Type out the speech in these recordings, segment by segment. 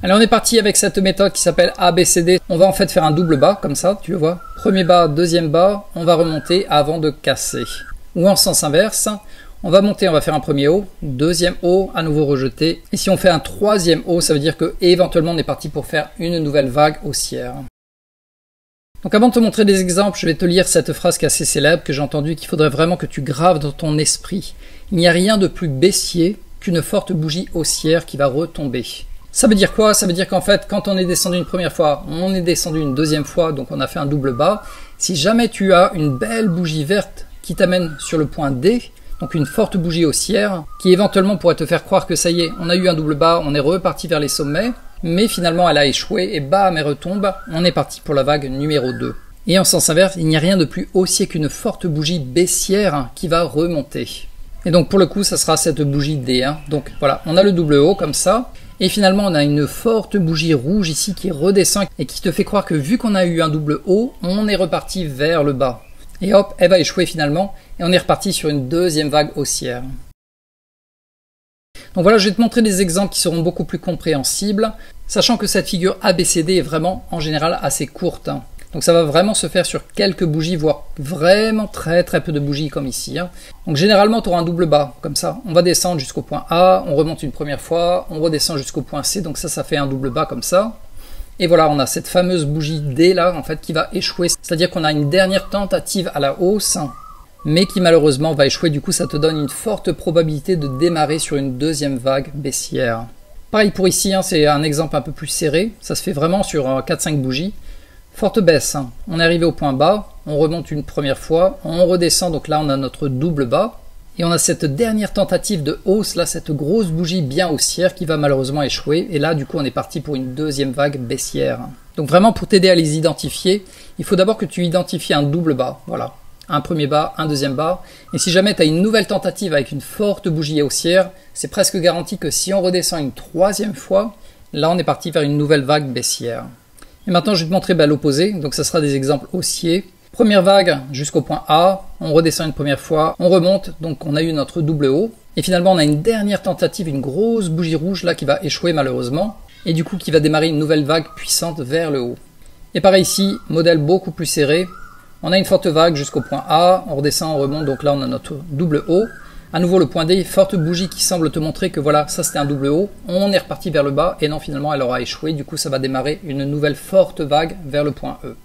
Allez, on est parti avec cette méthode qui s'appelle ABCD. On va en fait faire un double bas, comme ça, tu le vois. Premier bas, deuxième bas, on va remonter avant de casser. Ou en sens inverse, on va monter, on va faire un premier haut, deuxième haut, à nouveau rejeté. Et si on fait un troisième haut, ça veut dire que éventuellement on est parti pour faire une nouvelle vague haussière. Donc avant de te montrer des exemples, je vais te lire cette phrase qui est assez célèbre, que j'ai entendue, qu'il faudrait vraiment que tu graves dans ton esprit. Il n'y a rien de plus baissier qu'une forte bougie haussière qui va retomber. Ça veut dire quoi? Ça veut dire qu'en fait, quand on est descendu une première fois, on est descendu une deuxième fois, donc on a fait un double bas. Si jamais tu as une belle bougie verte qui t'amène sur le point D, donc une forte bougie haussière, qui éventuellement pourrait te faire croire que ça y est, on a eu un double bas, on est reparti vers les sommets, mais finalement elle a échoué et bam, elle retombe, on est parti pour la vague numéro 2. Et en sens inverse, il n'y a rien de plus haussier qu'une forte bougie baissière qui va remonter. Et donc pour le coup, ça sera cette bougie D. Donc voilà, on a le double haut comme ça. Et finalement, on a une forte bougie rouge ici qui redescend et qui te fait croire que vu qu'on a eu un double haut, on est reparti vers le bas. Et hop, elle va échouer finalement et on est reparti sur une deuxième vague haussière. Donc voilà, je vais te montrer des exemples qui seront beaucoup plus compréhensibles, sachant que cette figure ABCD est vraiment en général assez courte. Donc ça va vraiment se faire sur quelques bougies, voire vraiment très peu de bougies comme ici. Donc généralement tu auras un double bas, comme ça. On va descendre jusqu'au point A, on remonte une première fois, on redescend jusqu'au point C, donc ça fait un double bas comme ça. Et voilà, on a cette fameuse bougie D là, en fait, qui va échouer. C'est-à-dire qu'on a une dernière tentative à la hausse, mais qui malheureusement va échouer. Du coup, ça te donne une forte probabilité de démarrer sur une deuxième vague baissière. Pareil pour ici, c'est un exemple un peu plus serré. Ça se fait vraiment sur 4-5 bougies. Forte baisse, on est arrivé au point bas, on remonte une première fois, on redescend, donc là on a notre double bas, et on a cette dernière tentative de hausse, là cette grosse bougie bien haussière qui va malheureusement échouer, et là du coup on est parti pour une deuxième vague baissière. Donc vraiment pour t'aider à les identifier, il faut d'abord que tu identifies un double bas, voilà, un premier bas, un deuxième bas, et si jamais tu as une nouvelle tentative avec une forte bougie haussière, c'est presque garanti que si on redescend une troisième fois, là on est parti vers une nouvelle vague baissière. Et maintenant, je vais te montrer l'opposé, donc ça sera des exemples haussiers. Première vague jusqu'au point A, on redescend une première fois, on remonte, donc on a eu notre double haut. Et finalement, on a une dernière tentative, une grosse bougie rouge là qui va échouer malheureusement, et du coup qui va démarrer une nouvelle vague puissante vers le haut. Et pareil ici, modèle beaucoup plus serré, on a une forte vague jusqu'au point A, on redescend, on remonte, donc là on a notre double haut. À nouveau le point D, forte bougie qui semble te montrer que voilà, ça c'était un double haut, on est reparti vers le bas et non finalement elle aura échoué, du coup ça va démarrer une nouvelle forte vague vers le point E.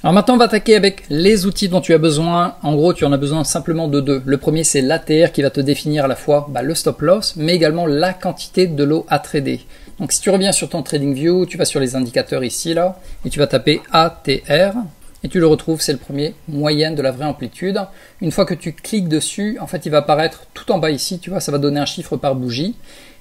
Alors maintenant on va attaquer avec les outils dont tu as besoin. En gros tu en as besoin simplement de deux. Le premier c'est l'ATR qui va te définir à la fois le stop loss mais également la quantité de lot à trader. Donc si tu reviens sur ton TradingView, tu vas sur les indicateurs ici là et tu vas taper ATR. Et tu le retrouves, c'est le premier, moyenne de la vraie amplitude. Une fois que tu cliques dessus, en fait, il va apparaître tout en bas ici, tu vois, ça va donner un chiffre par bougie.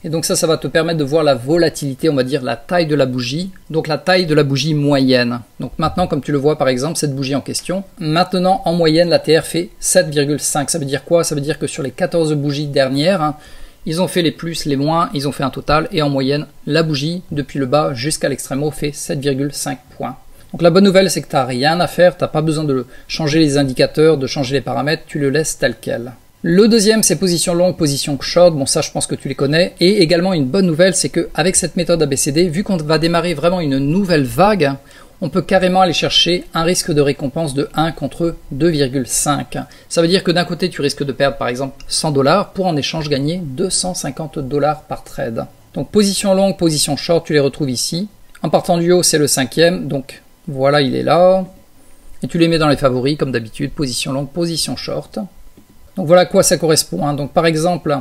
Et donc ça va te permettre de voir la volatilité, on va dire la taille de la bougie, donc la taille de la bougie moyenne. Donc maintenant, comme tu le vois par exemple, cette bougie en question, maintenant en moyenne, la TR fait 7,5. Ça veut dire quoi? Ça veut dire que sur les 14 bougies dernières, ils ont fait les plus, les moins, ils ont fait un total, et en moyenne, la bougie, depuis le bas jusqu'à l'extrême haut, fait 7,5 points. Donc la bonne nouvelle, c'est que tu n'as rien à faire, tu n'as pas besoin de changer les indicateurs, de changer les paramètres, tu le laisses tel quel. Le deuxième, c'est position longue, position short, bon ça je pense que tu les connais. Et également une bonne nouvelle, c'est qu'avec cette méthode ABCD, vu qu'on va démarrer vraiment une nouvelle vague, on peut carrément aller chercher un risque de récompense de 1 contre 2,5. Ça veut dire que d'un côté, tu risques de perdre par exemple 100 $ pour en échange gagner 250 $ par trade. Donc position longue, position short, tu les retrouves ici. En partant du haut, c'est le cinquième, donc voilà, il est là. Et tu les mets dans les favoris, comme d'habitude, position longue, position short. Donc voilà à quoi ça correspond. Donc par exemple,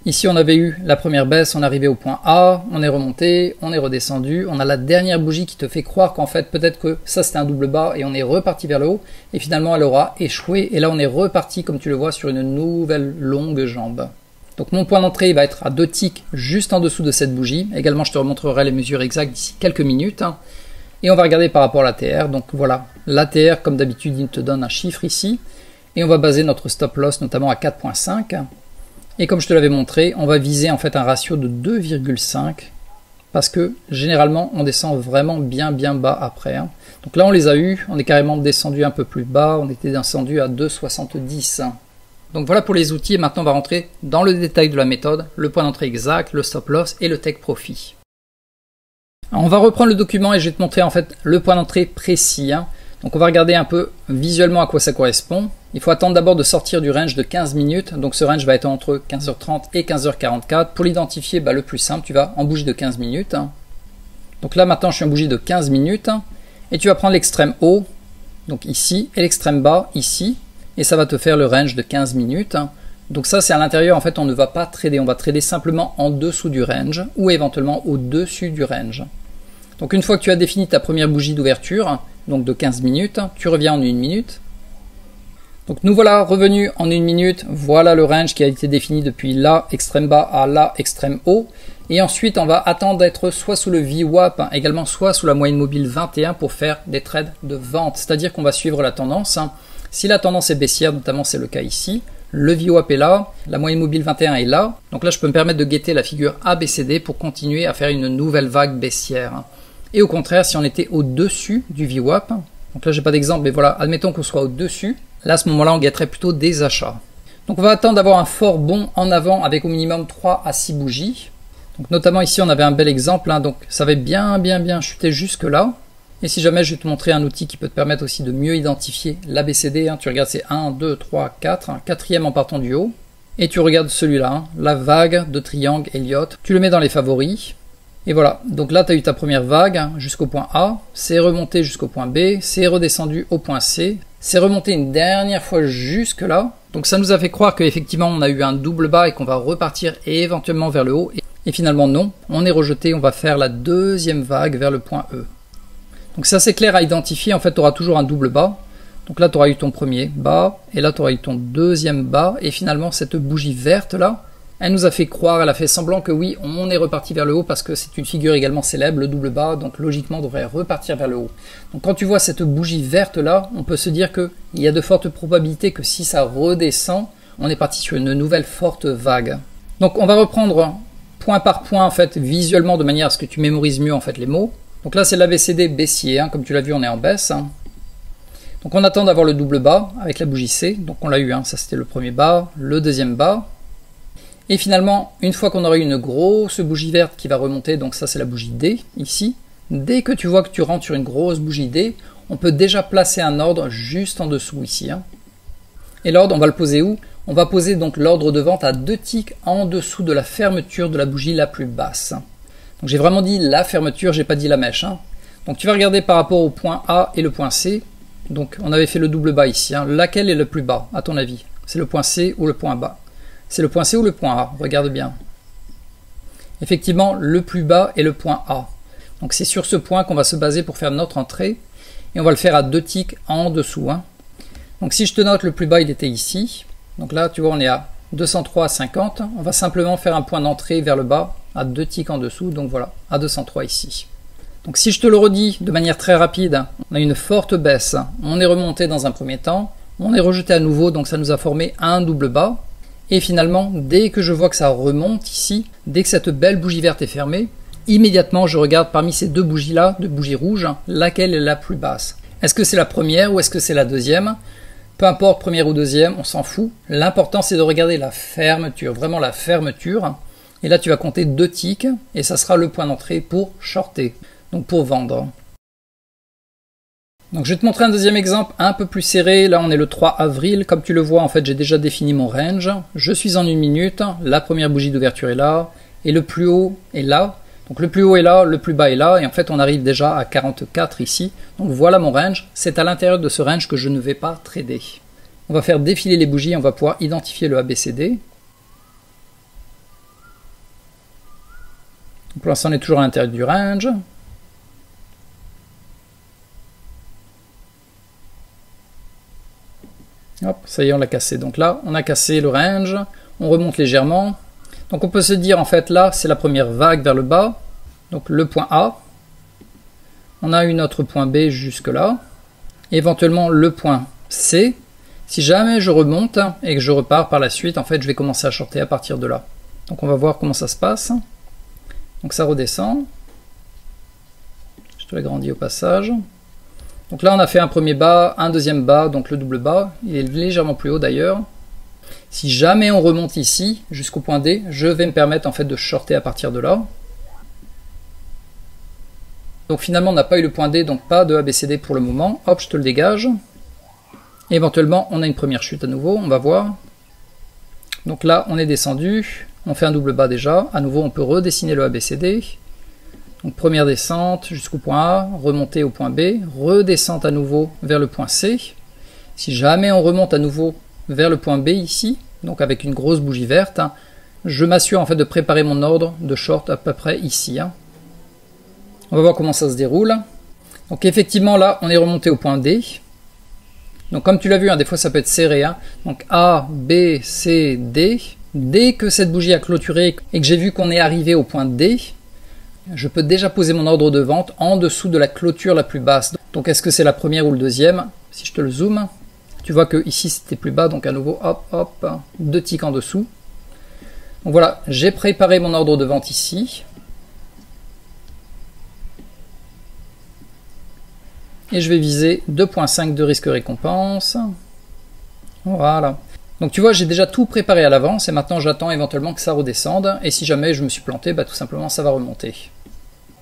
ici on avait eu la première baisse, on est arrivé au point A, on est remonté, on est redescendu. On a la dernière bougie qui te fait croire qu'en fait, peut-être que ça c'était un double bas et on est reparti vers le haut. Et finalement, elle aura échoué. Et là, on est reparti, comme tu le vois, sur une nouvelle longue jambe. Donc mon point d'entrée va être à 2 ticks juste en dessous de cette bougie. Également, je te remontrerai les mesures exactes d'ici quelques minutes. Et on va regarder par rapport à l'ATR. Donc voilà, l'ATR, comme d'habitude, il te donne un chiffre ici. Et on va baser notre stop loss notamment à 4,5. Et comme je te l'avais montré, on va viser en fait un ratio de 2,5. Parce que généralement, on descend vraiment bien bas après. Donc là, on les a eu. On est carrément descendu un peu plus bas. On était descendu à 2,70. Donc voilà pour les outils. Et maintenant, on va rentrer dans le détail de la méthode. Le point d'entrée exact, le stop loss et le take profit. Alors, on va reprendre le document et je vais te montrer en fait le point d'entrée précis. Donc on va regarder un peu visuellement à quoi ça correspond. Il faut attendre d'abord de sortir du range de 15 minutes. Donc ce range va être entre 15h30 et 15h44. Pour l'identifier, le plus simple, tu vas en bougie de 15 minutes. Donc là maintenant je suis en bougie de 15 minutes. Et tu vas prendre l'extrême haut, donc ici, et l'extrême bas, ici. Et ça va te faire le range de 15 minutes. Donc ça c'est à l'intérieur, en fait on ne va pas trader. On va trader simplement en dessous du range ou éventuellement au-dessus du range. Donc une fois que tu as défini ta première bougie d'ouverture, donc de 15 minutes, tu reviens en 1 minute. Donc nous voilà revenus en 1 minute, voilà le range qui a été défini depuis là, extrême bas à là, extrême haut. Et ensuite on va attendre d'être soit sous le VWAP, également soit sous la moyenne mobile 21 pour faire des trades de vente. C'est-à-dire qu'on va suivre la tendance. Si la tendance est baissière, notamment c'est le cas ici, le VWAP est là, la moyenne mobile 21 est là. Donc là je peux me permettre de guetter la figure ABCD pour continuer à faire une nouvelle vague baissière. Et au contraire, si on était au-dessus du VWAP, donc là j'ai pas d'exemple, mais voilà, admettons qu'on soit au-dessus, là à ce moment-là on guetterait plutôt des achats. Donc on va attendre d'avoir un fort bond en avant avec au minimum 3 à 6 bougies. Donc notamment ici on avait un bel exemple, donc ça avait bien chuté jusque là. Et si jamais je vais te montrer un outil qui peut te permettre aussi de mieux identifier l'ABCD, tu regardes c'est 1, 2, 3, 4, quatrième en partant du haut. Et tu regardes celui-là, la vague de triangle Elliott, tu le mets dans les favoris. Et voilà, donc là tu as eu ta première vague jusqu'au point A, c'est remonté jusqu'au point B, c'est redescendu au point C, c'est remonté une dernière fois jusque là. Donc ça nous a fait croire qu'effectivement on a eu un double bas et qu'on va repartir éventuellement vers le haut. Et finalement non, on est rejeté, on va faire la deuxième vague vers le point E. Donc c'est assez clair à identifier, en fait tu auras toujours un double bas. Donc là tu auras eu ton premier bas, et là tu auras eu ton deuxième bas, et finalement cette bougie verte là, elle nous a fait croire, elle a fait semblant que oui, on est reparti vers le haut parce que c'est une figure également célèbre, le double bas, donc logiquement on devrait repartir vers le haut. Donc quand tu vois cette bougie verte là, on peut se dire qu'il y a de fortes probabilités que si ça redescend, on est parti sur une nouvelle forte vague. Donc on va reprendre point par point en fait visuellement de manière à ce que tu mémorises mieux en fait les mots. Donc là c'est l'ABCD baissier, comme tu l'as vu on est en baisse. Donc on attend d'avoir le double bas avec la bougie C, donc on l'a eu, ça c'était le premier bas, le deuxième bas. Et finalement, une fois qu'on aura eu une grosse bougie verte qui va remonter, donc ça c'est la bougie D, ici, dès que tu vois que tu rentres sur une grosse bougie D, on peut déjà placer un ordre juste en dessous ici. Et l'ordre, on va le poser où? On va poser donc l'ordre de vente à 2 ticks en dessous de la fermeture de la bougie la plus basse. Donc j'ai vraiment dit la fermeture, j'ai pas dit la mèche. Donc tu vas regarder par rapport au point A et le point C. Donc on avait fait le double bas ici. Laquelle est le plus bas, à ton avis? C'est le point C ou le point bas? C'est le point C ou le point A? Regarde bien. Effectivement, le plus bas est le point A. Donc c'est sur ce point qu'on va se baser pour faire notre entrée. Et on va le faire à 2 ticks en dessous. Donc si je te note, le plus bas il était ici. Donc là, tu vois, on est à 203,50. On va simplement faire un point d'entrée vers le bas à 2 ticks en dessous. Donc voilà, à 203 ici. Donc si je te le redis de manière très rapide, on a une forte baisse. On est remonté dans un premier temps. On est rejeté à nouveau, donc ça nous a formé un double bas. Et finalement, dès que je vois que ça remonte ici, dès que cette belle bougie verte est fermée, immédiatement je regarde parmi ces deux bougies-là, deux bougies rouges, laquelle est la plus basse. Est-ce que c'est la première ou est-ce que c'est la deuxième? Peu importe, première ou deuxième, on s'en fout. L'important c'est de regarder la fermeture, vraiment la fermeture. Et là tu vas compter 2 ticks et ça sera le point d'entrée pour shorter, donc pour vendre. Donc je vais te montrer un deuxième exemple un peu plus serré. Là on est le 3 avril, comme tu le vois en fait j'ai déjà défini mon range. Je suis en 1 minute, la première bougie d'ouverture est là, et le plus haut est là. Donc le plus haut est là, le plus bas est là, et en fait on arrive déjà à 44 ici. Donc voilà mon range, c'est à l'intérieur de ce range que je ne vais pas trader. On va faire défiler les bougies, on va pouvoir identifier le ABCD. Pour l'instant on est toujours à l'intérieur du range. Hop, ça y est, on l'a cassé. Donc là, on a cassé le range, on remonte légèrement. Donc on peut se dire, en fait, là, c'est la première vague vers le bas. Donc le point A. On a eu notre point B jusque là. Et éventuellement le point C. Si jamais je remonte et que je repars par la suite, en fait, je vais commencer à shorter à partir de là. Donc on va voir comment ça se passe. Donc ça redescend. Je te l'agrandis au passage. Donc là on a fait un premier bas, un deuxième bas, donc le double bas, il est légèrement plus haut d'ailleurs. Si jamais on remonte ici jusqu'au point D, je vais me permettre en fait de shorter à partir de là. Donc finalement on n'a pas eu le point D, donc pas de ABCD pour le moment. Hop, je te le dégage. Et éventuellement on a une première chute à nouveau, on va voir. Donc là on est descendu, on fait un double bas déjà. À nouveau on peut redessiner le ABCD. Donc première descente jusqu'au point A, remonter au point B, redescente à nouveau vers le point C. Si jamais on remonte à nouveau vers le point B ici, donc avec une grosse bougie verte, je m'assure en fait de préparer mon ordre de short à peu près ici. On va voir comment ça se déroule. Donc effectivement là on est remonté au point D. Donc comme tu l'as vu, des fois ça peut être serré. Donc A, B, C, D. Dès que cette bougie a clôturé et que j'ai vu qu'on est arrivé au point D, je peux déjà poser mon ordre de vente en dessous de la clôture la plus basse. Donc est-ce que c'est la première ou le deuxième? Si je te le zoome, tu vois que ici c'était plus bas, donc à nouveau hop hop, 2 ticks en dessous. Donc voilà, j'ai préparé mon ordre de vente ici. Et je vais viser 2.5 de risque récompense. Voilà. Donc tu vois, j'ai déjà tout préparé à l'avance et maintenant j'attends éventuellement que ça redescende. Et si jamais je me suis planté, tout simplement ça va remonter.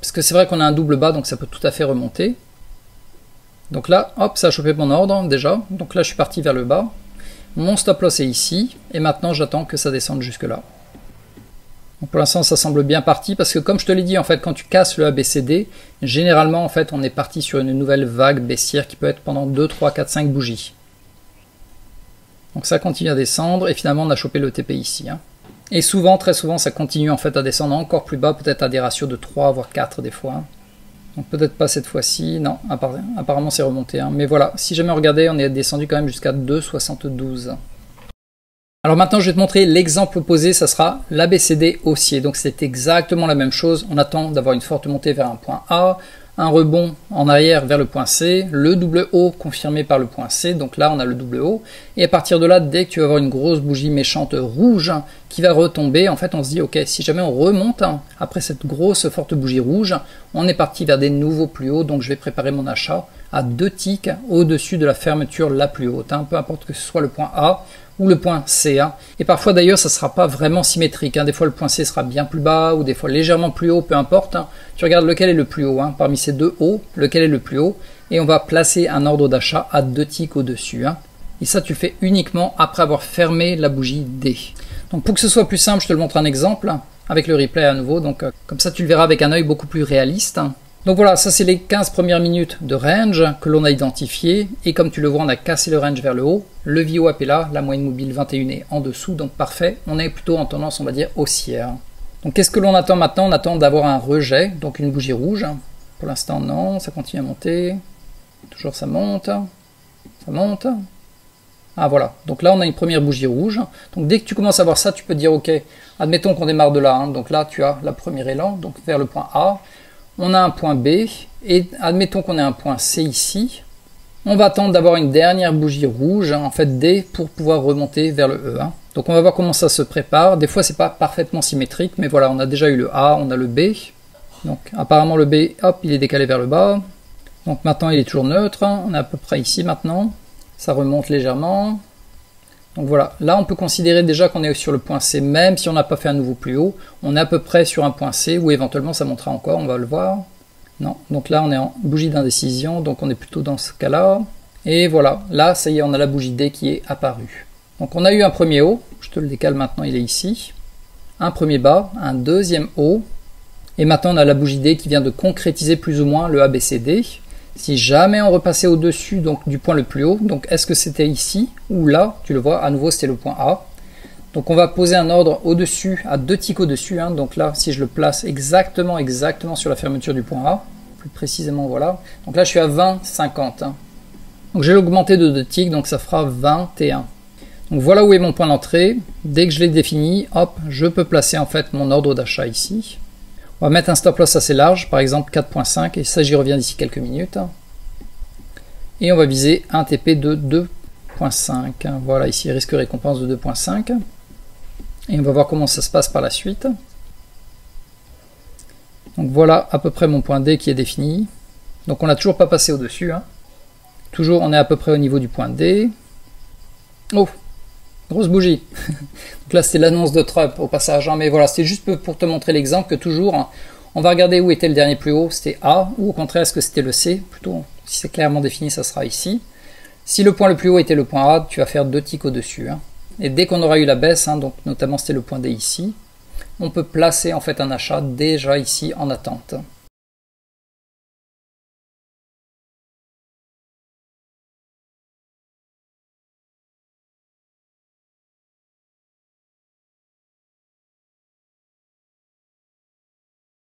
Parce que c'est vrai qu'on a un double bas, donc ça peut tout à fait remonter. Donc là, hop, ça a chopé mon ordre déjà. Donc là, je suis parti vers le bas. Mon stop loss est ici. Et maintenant, j'attends que ça descende jusque là. Donc pour l'instant, ça semble bien parti parce que comme je te l'ai dit, en fait, quand tu casses le ABCD, généralement, en fait, on est parti sur une nouvelle vague baissière qui peut être pendant 2, 3, 4, 5 bougies. Donc ça continue à descendre et finalement, on a chopé le TP ici. Et souvent, très souvent, ça continue en fait à descendre encore plus bas, peut-être à des ratios de 3, voire 4 des fois. Donc peut-être pas cette fois-ci, non, apparemment c'est remonté. Mais voilà, si jamais on regardait, on est descendu quand même jusqu'à 2,72. Alors maintenant, je vais te montrer l'exemple opposé, ça sera l'ABCD haussier. Donc c'est exactement la même chose, on attend d'avoir une forte montée vers un point A, un rebond en arrière vers le point C, le double haut confirmé par le point C, donc là on a le double haut, et à partir de là, dès que tu vas avoir une grosse bougie méchante rouge qui va retomber, en fait on se dit ok, si jamais on remonte, après cette grosse forte bougie rouge, on est parti vers des nouveaux plus hauts, donc je vais préparer mon achat à 2 ticks au-dessus de la fermeture la plus haute, peu importe que ce soit le point A ou le point C. Et parfois d'ailleurs ça ne sera pas vraiment symétrique, des fois le point C sera bien plus bas ou des fois légèrement plus haut, peu importe. Tu regardes lequel est le plus haut, parmi ces deux hauts, lequel est le plus haut, et on va placer un ordre d'achat à 2 ticks au-dessus. Et ça tu fais uniquement après avoir fermé la bougie D. Donc pour que ce soit plus simple, je te le montre un exemple avec le replay à nouveau, donc comme ça tu le verras avec un œil beaucoup plus réaliste. Donc voilà, ça c'est les 15 premières minutes de range que l'on a identifié, et comme tu le vois, on a cassé le range vers le haut, le VWAP est là, la moyenne mobile 21 est en dessous, donc parfait, on est plutôt en tendance, on va dire, haussière. Donc qu'est-ce que l'on attend maintenant? On attend d'avoir un rejet, donc une bougie rouge. Pour l'instant non, ça continue à monter, toujours ça monte, ah voilà, donc là on a une première bougie rouge, donc dès que tu commences à voir ça, tu peux dire ok, admettons qu'on démarre de là, donc là tu as la première élan, donc vers le point A, on a un point B, et admettons qu'on ait un point C ici, on va attendre d'avoir une dernière bougie rouge, en fait D, pour pouvoir remonter vers le E. Donc on va voir comment ça se prépare, des fois c'est pas parfaitement symétrique, mais voilà, on a déjà eu le A, on a le B, donc apparemment le B, hop, il est décalé vers le bas, donc maintenant il est toujours neutre, on est à peu près ici maintenant, ça remonte légèrement. Donc voilà, là on peut considérer déjà qu'on est sur le point C, même si on n'a pas fait un nouveau plus haut, on est à peu près sur un point C, ou éventuellement ça montera encore, on va le voir. Non, donc là on est en bougie d'indécision, donc on est plutôt dans ce cas-là. Et voilà, là ça y est, on a la bougie D qui est apparue. Donc on a eu un premier haut, je te le décale maintenant, il est ici. Un premier bas, un deuxième haut, et maintenant on a la bougie D qui vient de concrétiser plus ou moins le ABCD. Si jamais on repassait au-dessus donc du point le plus haut, donc est-ce que c'était ici ou là? Tu le vois, à nouveau c'était le point A. Donc on va poser un ordre au-dessus, à 2 ticks au-dessus. Donc là, si je le place exactement sur la fermeture du point A, plus précisément voilà. Donc là je suis à 20,50. Donc je vais l'augmenter de 2 ticks, donc ça fera 21. Donc voilà où est mon point d'entrée. Dès que je l'ai défini, hop, je peux placer en fait mon ordre d'achat ici. On va mettre un stop loss assez large, par exemple 4.5, et ça j'y reviens d'ici quelques minutes. Et on va viser un TP de 2.5. Voilà, ici risque récompense de 2.5. Et on va voir comment ça se passe par la suite. Donc voilà à peu près mon point D qui est défini. Donc on n'a toujours pas passé au-dessus. Toujours on est à peu près au niveau du point D. Oh, grosse bougie. Donc là c'était l'annonce de Trump au passage, mais voilà, c'était juste pour te montrer l'exemple que toujours On va regarder où était le dernier plus haut, c'était A, ou au contraire est-ce que c'était le C, plutôt si c'est clairement défini ça sera ici. Si le point le plus haut était le point A, tu vas faire 2 ticks au-dessus. Et dès qu'on aura eu la baisse, donc notamment c'était le point D ici, on peut placer en fait un achat déjà ici en attente.